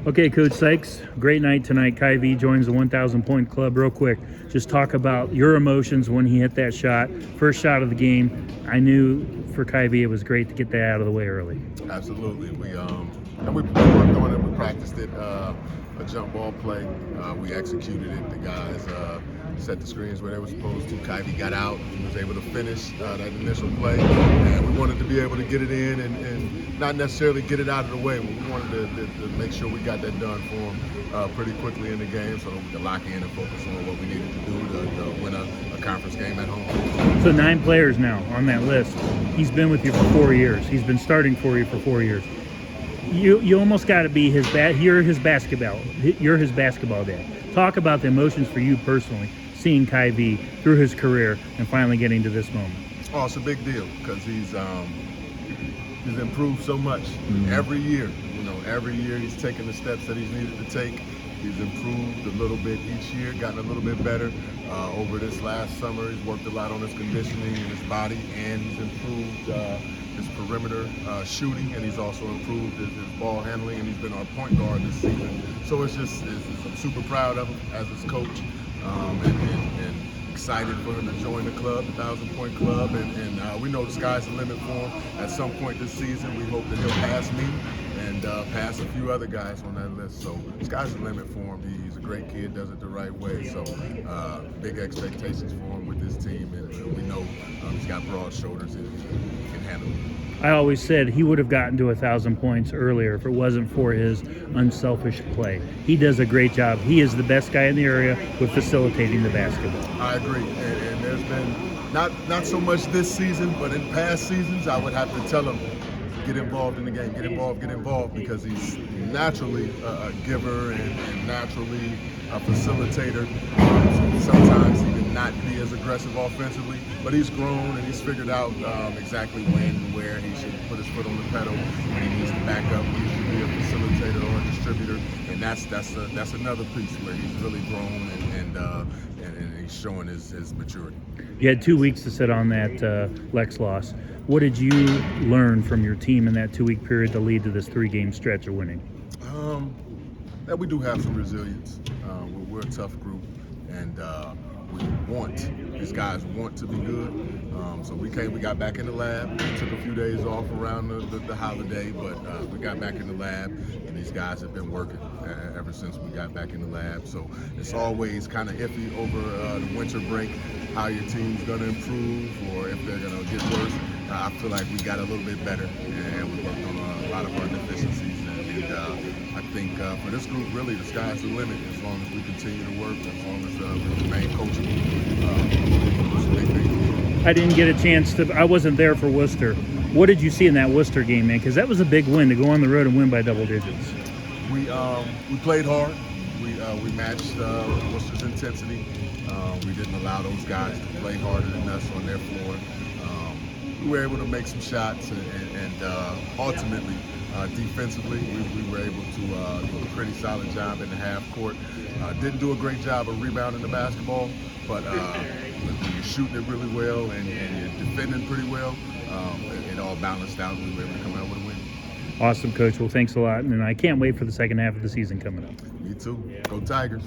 Okay, Coach Sykes, great night tonight. Kai V joins the 1,000 point club. Real quick, just talk about your emotions when he hit that shot, first shot of the game. I knew for Kai V it was great to get that out of the way early. Absolutely. We worked on it. We practiced it. A jump ball play. We executed it. The guys set the screens where they were supposed to. Kyvie got out. He was able to finish that initial play, and we wanted to be able to get it in and not necessarily get it out of the way. We wanted to make sure we got that done for him pretty quickly in the game, so that we could lock in and focus on what we needed to do to win a conference game at home. So 9 players now on that list. He's been with you for 4 years. He's been starting for you for 4 years. You almost got to be his You're his basketball. You're his basketball dad. Talk about the emotions for you personally, seeing Kai V through his career and finally getting to this moment. Oh, it's a big deal because he's improved so much every year. Every year he's taken the steps that he's needed to take. He's improved a little bit each year, gotten a little bit better. Over this last summer, he's worked a lot on his conditioning and his body, and he's improved his perimeter shooting, and he's also improved his ball handling, and he's been our point guard this season. So I'm super proud of him as his coach, and excited for him to join the club, the 1,000 point club, and we know the sky's the limit for him. At some point this season, we hope that he'll pass me and pass a few other guys on that list. So the sky's the limit for him. He's a great kid, does it the right way. So big expectations for him with this team, and we know he's got broad shoulders and he can handle it. I always said he would have gotten to 1,000 points earlier if it wasn't for his unselfish play. He does a great job. He is the best guy in the area with facilitating the basketball. I agree, and there's been not so much this season, but in past seasons, I would have to tell him, get involved in the game, get involved, because he's naturally a giver and naturally a facilitator. So sometimes he can not be as aggressive offensively, but he's grown and he's figured out exactly when and where he should put his foot on the pedal, when he needs to back up, when he should be a facilitator or a distributor, and that's another piece where he's really grown and he's showing his maturity. You had 2 weeks to sit on that Lex loss. What did you learn from your team in that 2-week period to lead to this 3-game stretch of winning? That we do have some resilience. We're a tough group, and these guys want to be good. So we got back in the lab. We took a few days off around the holiday, but we got back in the lab, and these guys have been working ever since we got back in the lab. So it's always kind of iffy over the winter break, how your team's going to improve or if they're going to get worse. I feel like we got a little bit better, and we worked on a lot of our deficiencies. And I think for this group, really, the sky's the limit as long as we continue to work, as long as we remain coachable. It's a big thing. I didn't get a chance to. I wasn't there for Worcester. What did you see in that Worcester game, man? Because that was a big win to go on the road and win by double digits. We played hard. We matched Worcester's intensity. We didn't allow those guys to play harder than us on their floor. We were able to make some shots, and ultimately, defensively, we were able to do a pretty solid job in the half court. Didn't do a great job of rebounding the basketball, but when you're shooting it really well and you're defending pretty well, it all balanced out, and we were able to come out with a win. Awesome, Coach. Well, thanks a lot, and I can't wait for the second half of the season coming up. Me too. Go Tigers.